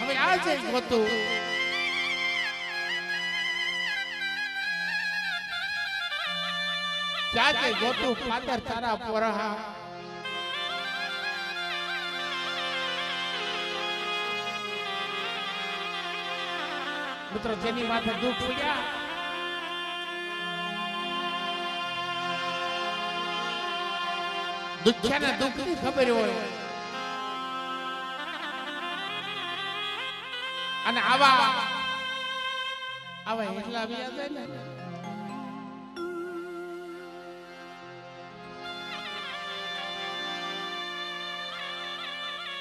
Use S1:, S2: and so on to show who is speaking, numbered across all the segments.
S1: ક્યાં છે ગોતું ક્યાં છે ગોતું પાદર તારા પોરહા મિત્રો જેની માથે દુઃખ પડ્યા દુખ્યાને દુઃખની ખબર હોય અને આવા એટલા વ્યાજ ને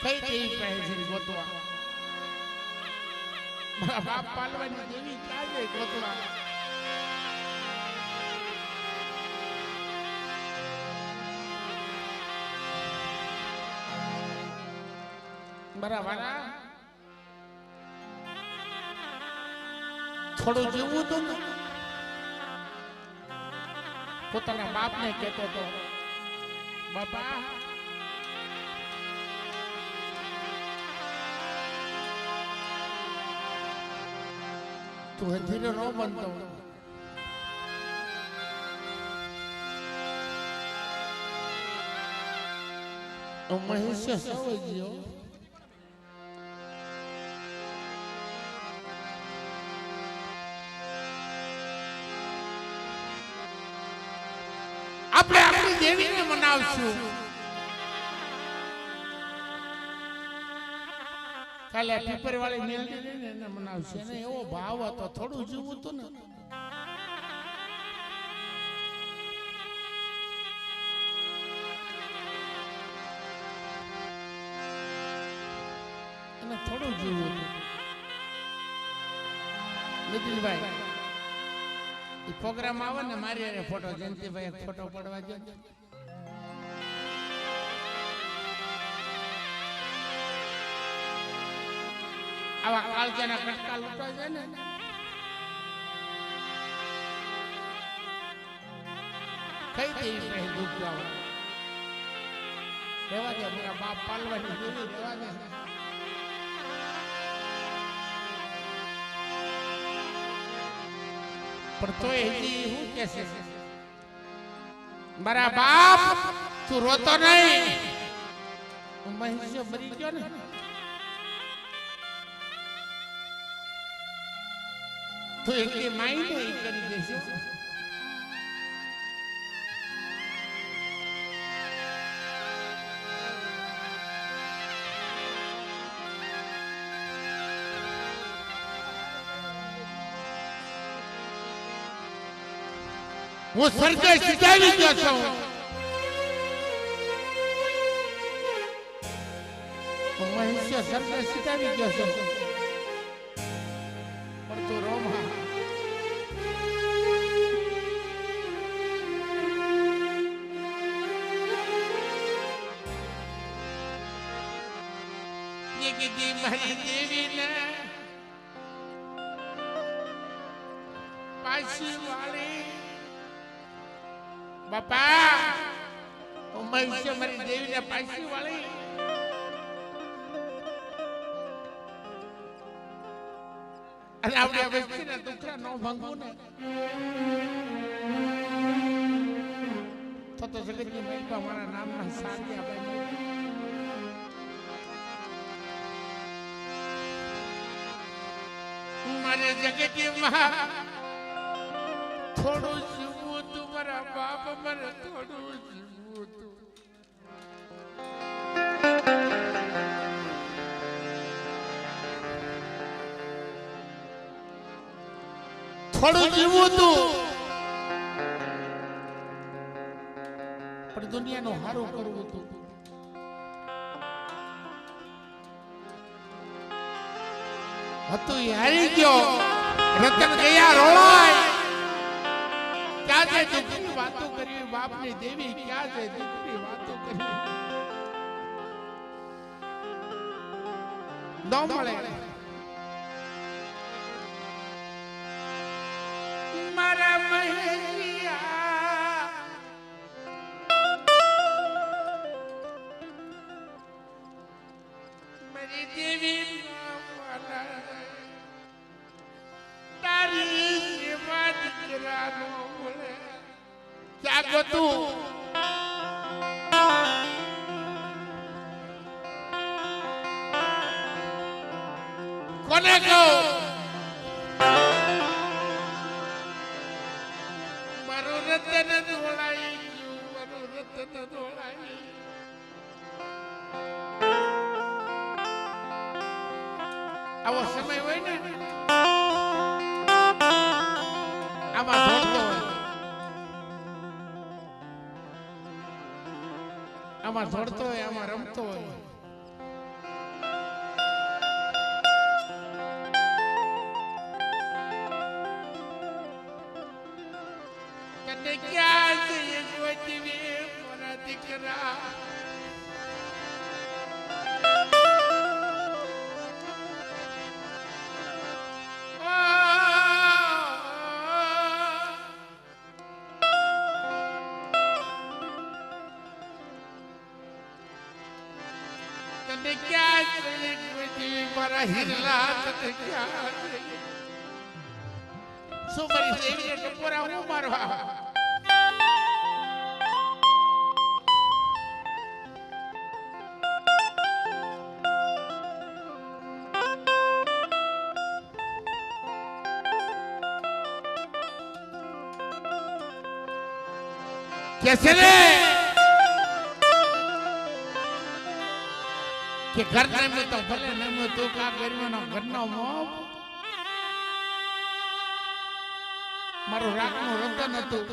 S1: કઈ કઈ કહે છે ગોતવા મારા બાપ પાલવાની દેવી ક્યાં છે ગોતવા બરાબર થોડું જીવવું હતું ને પોતાના બાપને કહેતો હતો બાપા તું ધીરે ન બનતો મહેશ સૌ ગયો આપણે આપણી દેવીને મનાવશું કાલે પીપર વાળી મેલડી ને એને મનાવશે એને એવો ભાવ હતો થોડું જીવું હતું ને એને થોડું જીવું હતું નિતિનભાઈ એ પ્રોગ્રામ આવે ને મારી અરે ફોટો જયંતિભાઈ એક ફોટો પડવા જો આવા કાળજાના કટકા લૂંટવા જાય ને કઈ દેવી કહે દુઃખ જાવ રહેવા દે મારા બાપ પાલવાની દેવી રહેવા દે પણ તોય હજી શું કે છે મારા બાપ તું રોતો નહીં મહેશ મરી ગયો ને તો એકલી માઈ ને કરી દેશે હું સરકે સિધાવી ગયો છું મહેશ સરકે સિધાવી ગયો છું પણ તું રોમા મારી દેવીને પાછી વાળી બાપા મહેશ મારી દેવીને પાછી વાળી અને આપણે વ્યક્તિના દુખરા ન ભાંગવું ને તો જગતની મહિમા મારા નામના શાંતિ આપે મારે જગતમાં થોડું જીવવું તું મારા બાપ મને થોડું જીવવું તું થોડું જીવવું તું પણ દુનિયાનું હારું કરવું તું હતું હારી ગયો રતન ગયા રોળાય ક્યાં છે દુઃખની વાતો કરી બાપની દેવી ક્યાં છે દુઃખની વાતો કરી ન મળે મારા મહેરિયા મારી દેવી દીકરા નો બોલે ક્યાં ગતું કોને કહું મારું રતન ઢોળાઈ ગયું મારું રતન ઢોળાઈ આવો સમય હોય ને આમાં દોડતો હોય આમાં દોડતો હોય આમાં રમતો હોય કને ક્યાં જઈએ કોઈ મારા દીકરા તને ક્યાં જઈએ મારા હિરલા તને ક્યાં જઈએ શું મારી દેવીને ટપોરા હું મારવા कैसे रे કે ઘર ને તો ભલે ને તું કા કરવાનો ઘરનો મોહ મારું રાખનું રતન હતું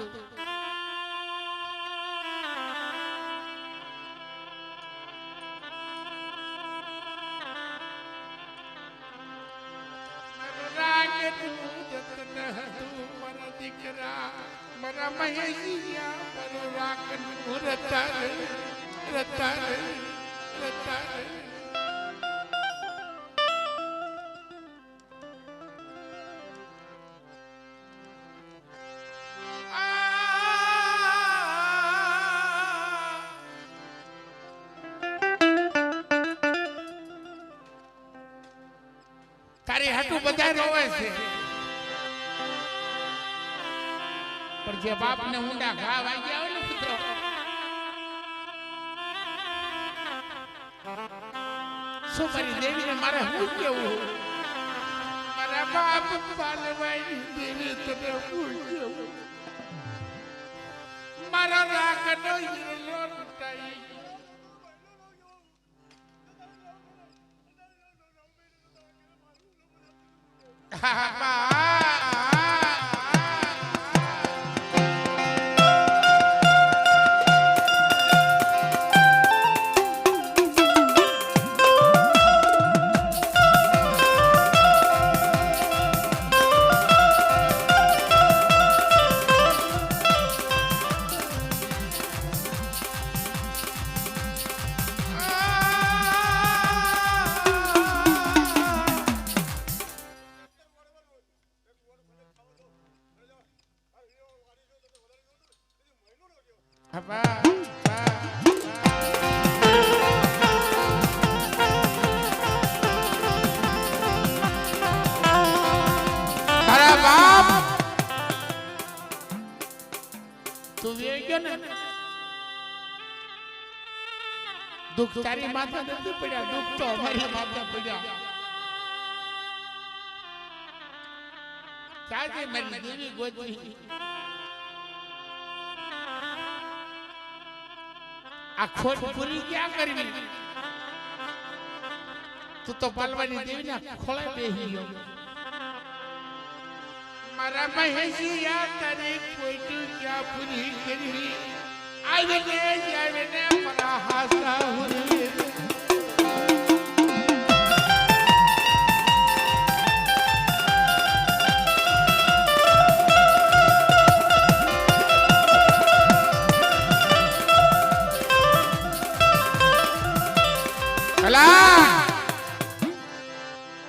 S1: મારું રાખનું રતન હતું મારા દીકરા મારા મહેશિયા મારું રાખનું રતન રતન રતન તારી હાટું બધા રોવે છે પણ જે બાપને ઊંડા ઘા વાગ્યા હોય ને પુત્રો શું મારી દેવીને મારે શું કેવું મારા બાપ પાલવાઈ દેવી તને શું કેવું મારા રાખનો હીરો લૂંટાઈ दुख तारी माता नहीं पड़ा दुख तो हमारी माता पड़ा क्या जे मेरी देवी गोदी आ खोट पूरी क्या करवी तू तो पालवानी देवी ना खोला बेही हो मारा महेशिया तारी कोई क्या पूरी करी आवे ने मरा हासा हुई अला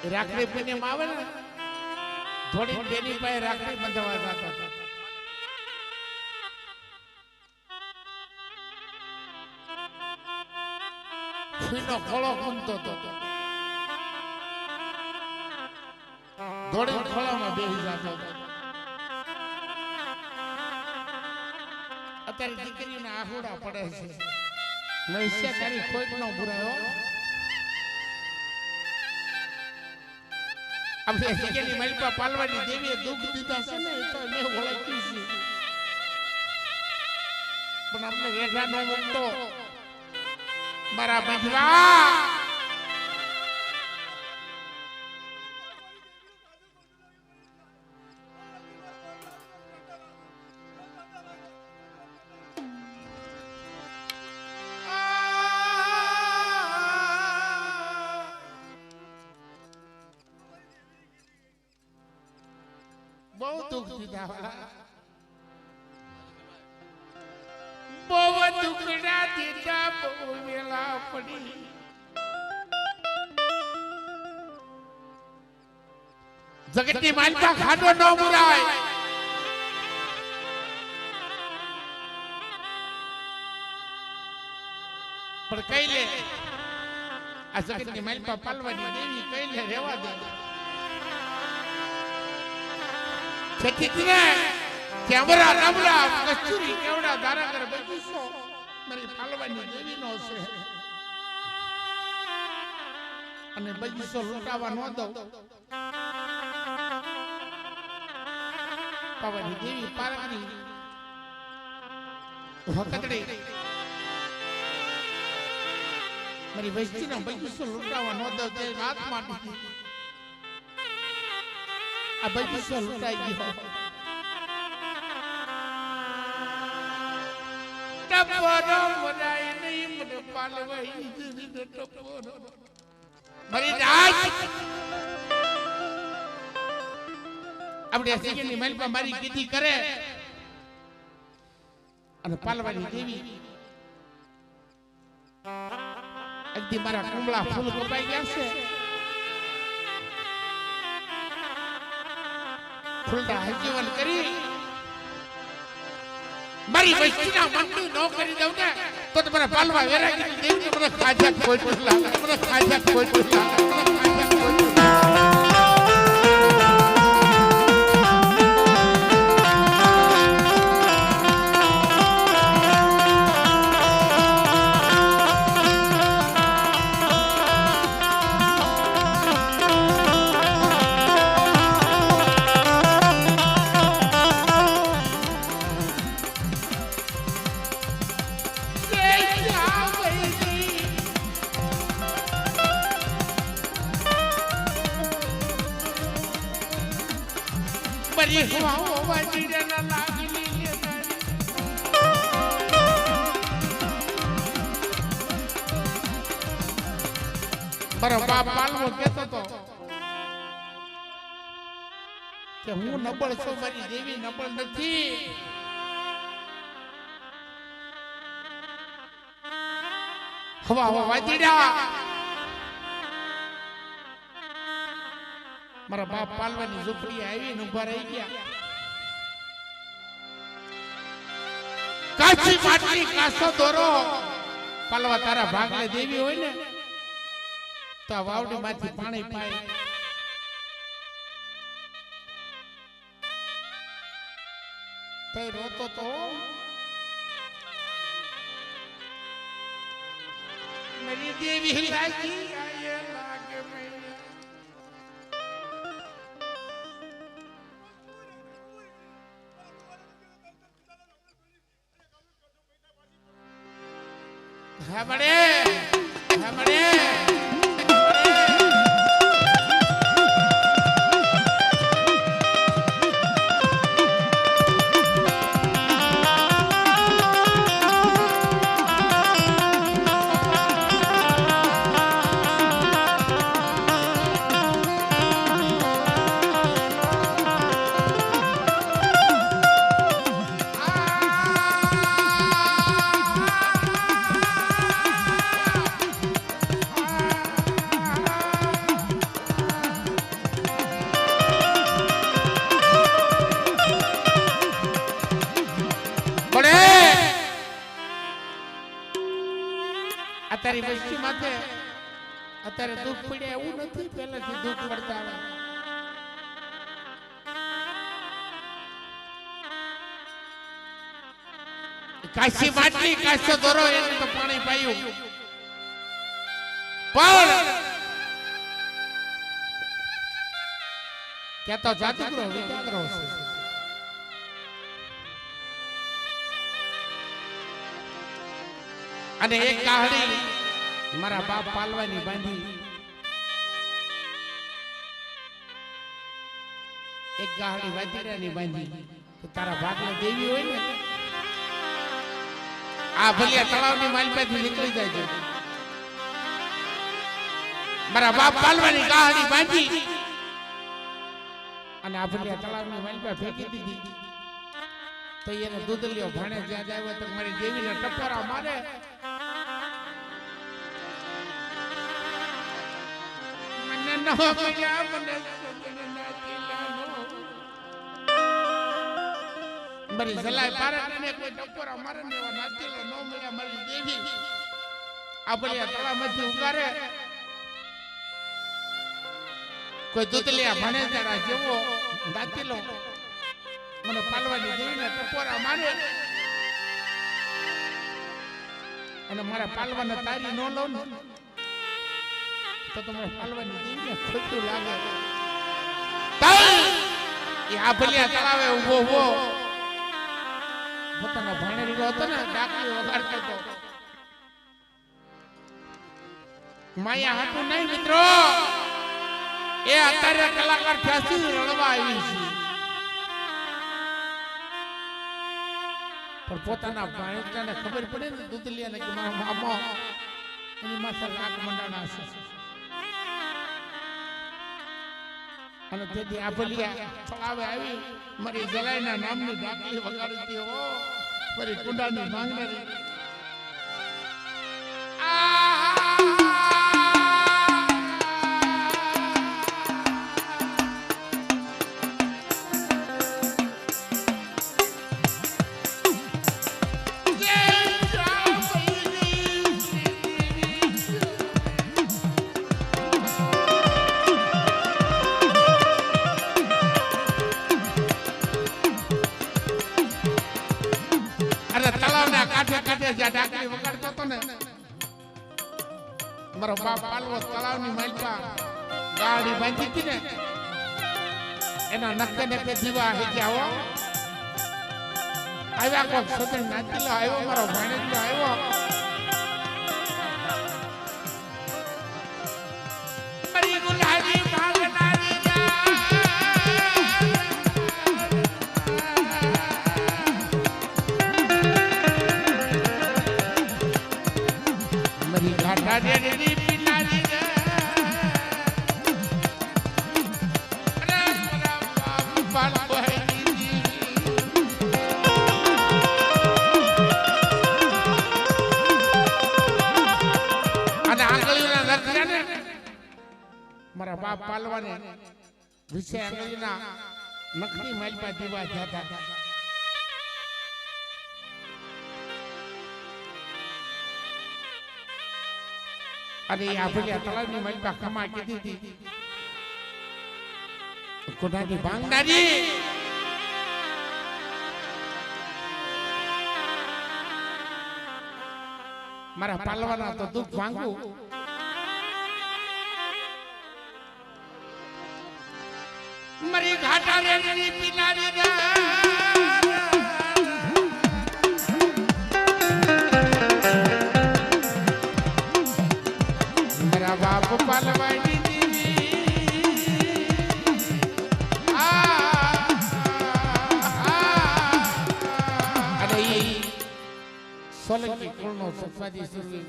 S1: राखड़ी पने मावे ने थोड़ी बेनी पे राखड़ी बंधवा जाता था फीनो खोलो घूमतो तो धोड़े खोला में बेही जातो અત્યારે દીકરીને આહુડા પડે છે લઈશે તારી કોઈ નો બુરાયો આપણે દીકરીની મલપા પાલવાની દેવીએ દુઃખ દીધા છે ને તો મેં ઓળખી છે પણ આપણે રેઠા નો મૂકતો મારા બંધવા બહુ દુઃખ દીધા વાળા બહુ દુઃખડા દીધા બહુ વેલા પડી જગતની માનતા ખાડો ન મુરાય પણ કઈ લે આ જગતની માનતા પાલવાની દેવી કઈ લે રેવા દે કેવડા નબળા કચુરી કેવડા દારાગર બગીચો મારી પાલવાની દેવીનો છે અને બગીચો લૂંટાવા ન દઉં પાવાની દેવી પારકની હકતડી મારી વસ્તીનો બગીચો લૂંટાવા ન દઉં તે રાત માટે આ બગીચો લૂંટાઈ ગયો ટપોરો મરાય નહીં મને પાલવાઈ દીધી ટપોરો મારી રાજ આપણે સિંહની મલપા મારી કીધી કરે અને પાલવાની દેવી એકદી મારા કુંબળા ફૂલ કપાઈ ગયા છે ફૂલડા હજીવન કરી મારી વસ્તીના મંડું ન કરી દઉં ને તો તમારા પાલવા વેરાગી દેવી મને ખાજા કોઈ લાગે મને ખાજા કોઈ લાગે મને ખાજા કોઈ બરી હવાઓ વાજીને ના લાગી લે મારો બાપ પાલવો કહેતો તો કે હું નબળ છું મારી દેવી નબળ નથી હવાઓ વાજીડા મારા બાપ પાલવાની ઝૂંપડી આવીને ઉભા રહી ગયા કાચી માટલી કાસો દોરો પાલવા તારા ભાગલે દેવી હોય ને તો આ વાવડી માંથી પાણી પાય તે રોતો તો મારી દેવી લાગી આયે લાગે મેં હમણે તારી વસ્તી માથે અત્યારે દુઃખ પડ્યા એવું નથી પહેલાથી દુઃખ પડતા આવે કાશી માટલી કાશો દોરો એને તો પાણી પાયું પણ કે તો જાદુગરો વિચારો છે અને એક કાહડી મારા બાપ પાલવાની બાંધી એક ગાહડી વાદીરાની બાંધી તો તારા ભાગમાં દેવી હોય ને આ ભલિયા તળાવની માલપેથી નીકળી જાય છે મારા બાપ પાલવાની ગાહડી બાંધી અને આ ભલિયા તળાવની માલપે ફેંકી દીધી તો એને દૂધલિયો ભાણે જ્યાં જાય તો મારી દેવીને ટપોરા મારે મને ન મળ્યા મને મારી જલાય પારને કોઈ ટપોરા મારે ને એવા નાચેલો ન મળ્યા મારી દેવી આ ભલિયા તળાવમાંથી ઉગારે કોઈ દૂધલિયા ભાણે જરા જેવો નાચેલો મને પાલવાની દેવીને ટપોરા મારે અને મારા પાલવાને તારી નો લો ને તો તમે પાલવાની દેવીને ખોટું લાગે એ આ ભલિયા તળાવે ઉભો ઉભો પોતાનો ભાણેરીડો હતો ને ડાકલી વગાડતો હતો માયા હાટું નહીં મિત્રો એ અત્યારે કલાકાર ખ્યાસી રડવા આવી છે પણ પોતાના ભાણેજને ખબર પડે ને દૂધલિયાને કે મારા મામા એની માથે લાખ મંડાણા છે અને તેથી આ ભલિયા તળાવે આવી મારી જલાઈના નામની ડાકલી વગાડતી હો મારી કુંડાની માંગણી ડાકલી વગાડતો હતો ને મારો બાપ પાલવો તળાવની માલપા ગાડી બાંધી હતી ને એના નક્કે નક્કે દીવા હેક્યા હો આવ્યા કોક સદન નાચેલો આવ્યો મારો ભાણેજો આવ્યો મારી ગુલાબી ભાગનારી ઘાટા દેડી પિનારી રે રામ રામ બાપ પાલવાની અને આંગળીના લખ્યા ને મારા બાપ પાલવાને વિશે આંગળીના નખની માલપા દીવા જતા અને આ ભલિયા તળાવની માલપા ખમા કીધી હતી કોનાની ભાંગનારી મારા પાલવાના તો દુઃખ ભાંગું મારી ઘાટા રેડી પિનારી રે બાપ પાલવાની અને સોલંકી કુળનો સફાદી સુરવીર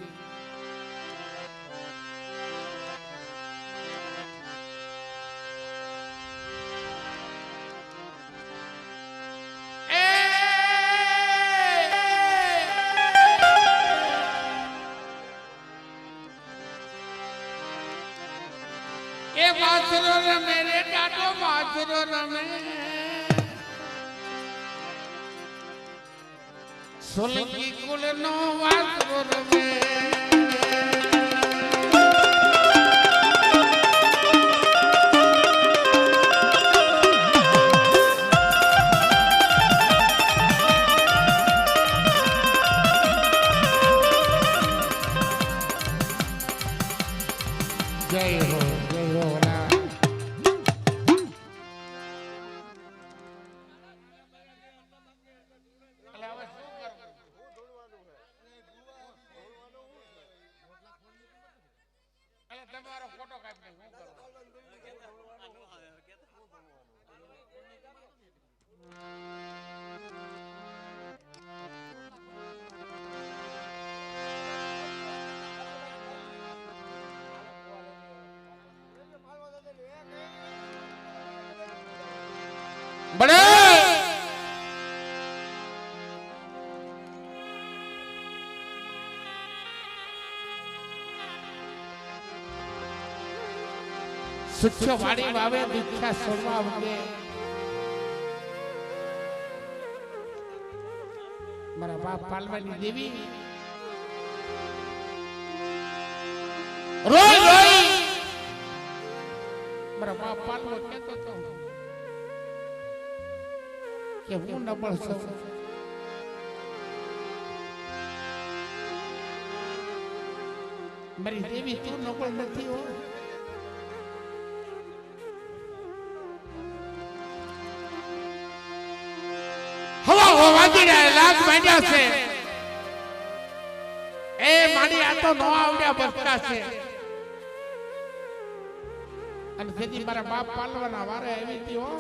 S1: बासुरो रमे रे डाडो बासुरो रमे सोलंकी कुल नो बासुरो रमे બડે સુચ્છ વાડી વાવે દીક્ષા સોમવા વગે મારા બાપ પાલવાની દેવી રોઈ રોઈ મારા બાપ પાલવો કહેતો હતો કે હું નબળ છું મારી દેવી તું નબળ નથી હો હવા વાગી રહ્યા લાગ માંડ્યા છે એ મારી આ તો નો આવડ્યા બસકા છે અને તેથી મારા બાપ પાલવાના વારે આવી હતી હો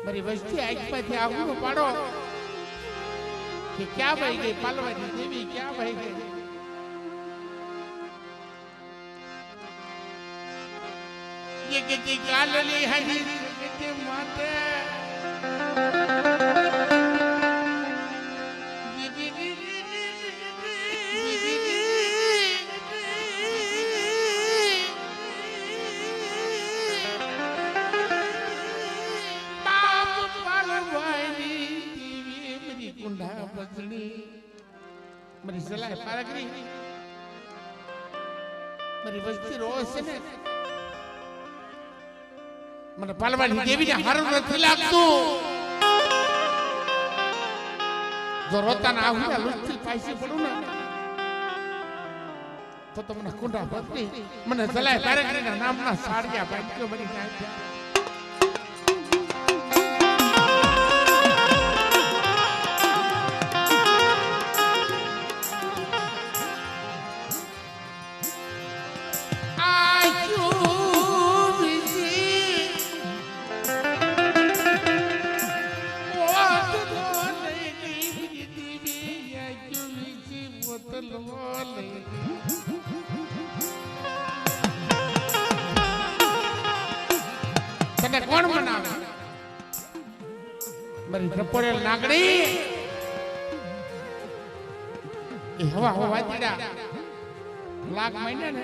S1: મારી વસ્તી આંખમાંથી આંગળું પાડો કે ક્યાં ભાઈ ગઈ પાલવાની દેવી ક્યાં ભાઈ ગઈ ये कितनी कालली हरी कितनी माते बाप पालवानी देवी मेरी कुंडा बदली मेरी सलाह पारगरी मेरी वस्ती रोज से ने મને પાલવાની દેવીને હારું નથી લાગતું જો રોતાના આહુડા લુચ્છી પાછી પડું ને તો મને કુંડા બદલી મને જલાય પારગરીના નામના સાડિયા બાંધ્યો બની નાખ્યા તને કોણ બનાવે મારી ટપોરેલ નાગડી એ હવા હવા વાજીડા લાગ મહિને ને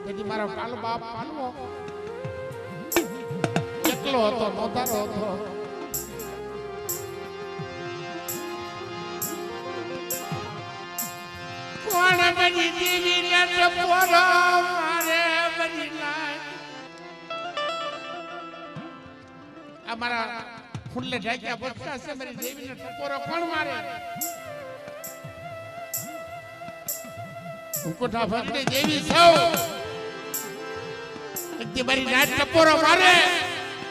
S1: તેથી મારો પાલો બાપ પાલવો એકલો હતો નોધારો હતો કોણ બની દેવી ને ટપોરો મારે બની લાગ અમારા ફૂલે ઢાક્યા બચ્ચા છે મારી દેવીને ટપોરો કોણ મારે હું કોઠા ભગની દેવી છું એક મારી નાટ ટપોરો મારે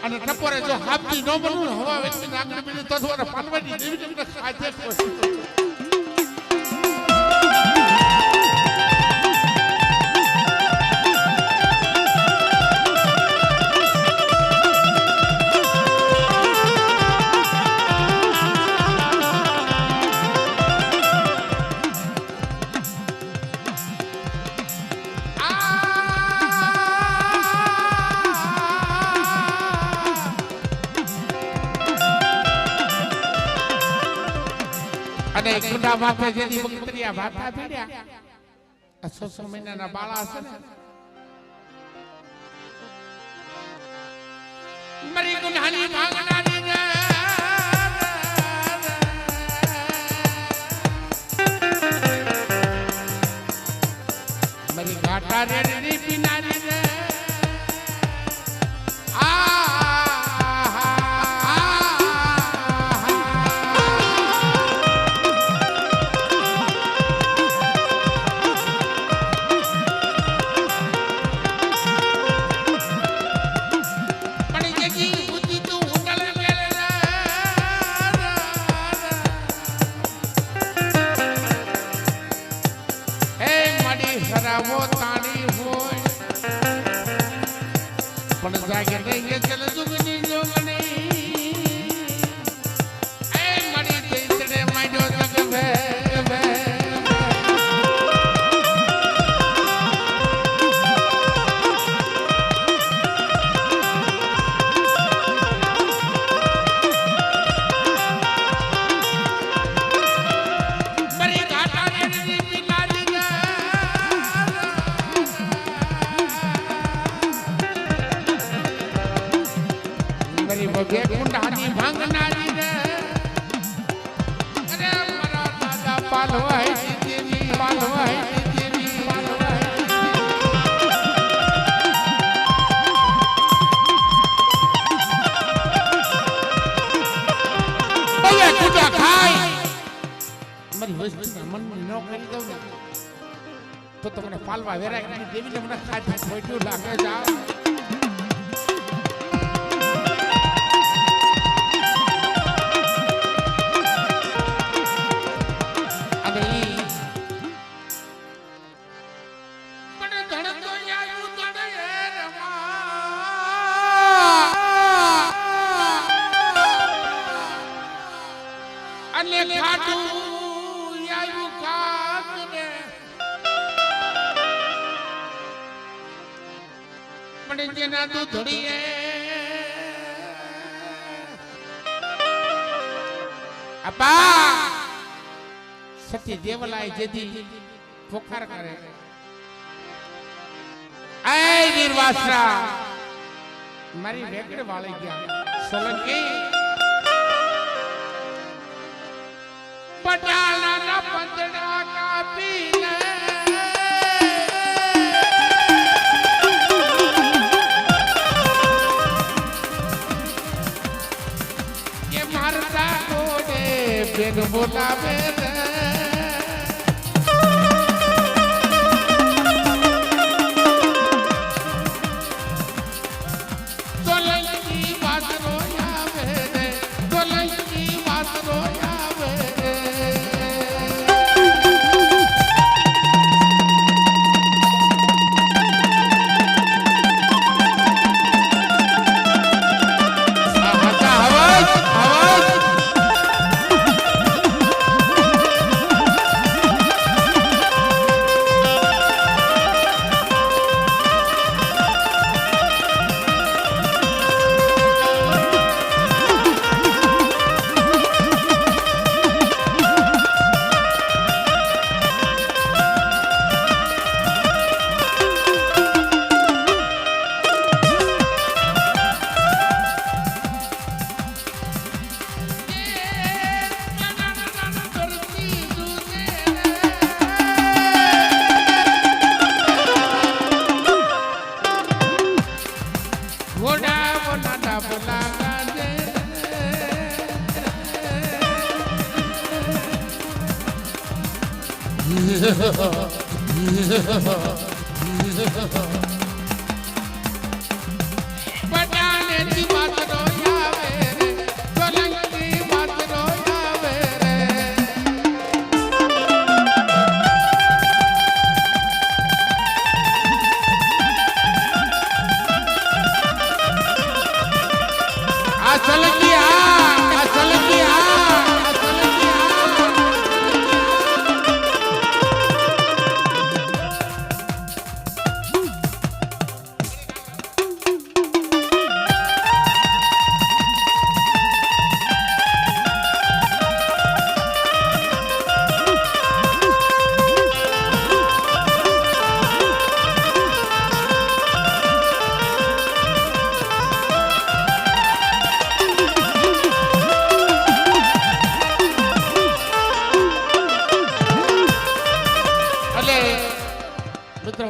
S1: અને ટપોરે જો હાપી ન બનવું હવા વેચી નાગણી બની તો થોડા પાલવાની દેવીને ખાધે પછી અને કુંડા માથે જેની બકરીયા ભાતા ભીડ્યા 600 મહિનાના બાળા છે ને મરી ગુનાની ભાગનારી ને મરી ઘાટા રેડી પીનારી ને પણ જાગે નહીં ચલ જુગની જોગણી એ મડી તેડે માડ્યો જગ ભે ભે બે કુંડાની ભાંગનારી રે અરે મારા દાદા પાલવાઈ દેવી પાલવાઈ દેવી પાલવાઈ હવે કુડા ખાય મારી વસ્તુ મન ન કરી દઉં ને તો તમને પાલવા વેરાય દેવીને મને ખાધી ખોટ્યું લાગે જાવ જેના તું ધડીએ આપા સતી દેવલાય જેદી પોખાર કરે એ વીરવાસરા મારી વેકડ વાળી ગયા સોલંકી પટાલાના પંદડા કાપીને બેન બોલાવે રે સોલંકી વાસરો આવે રે સોલંકી વાસરો આવે રે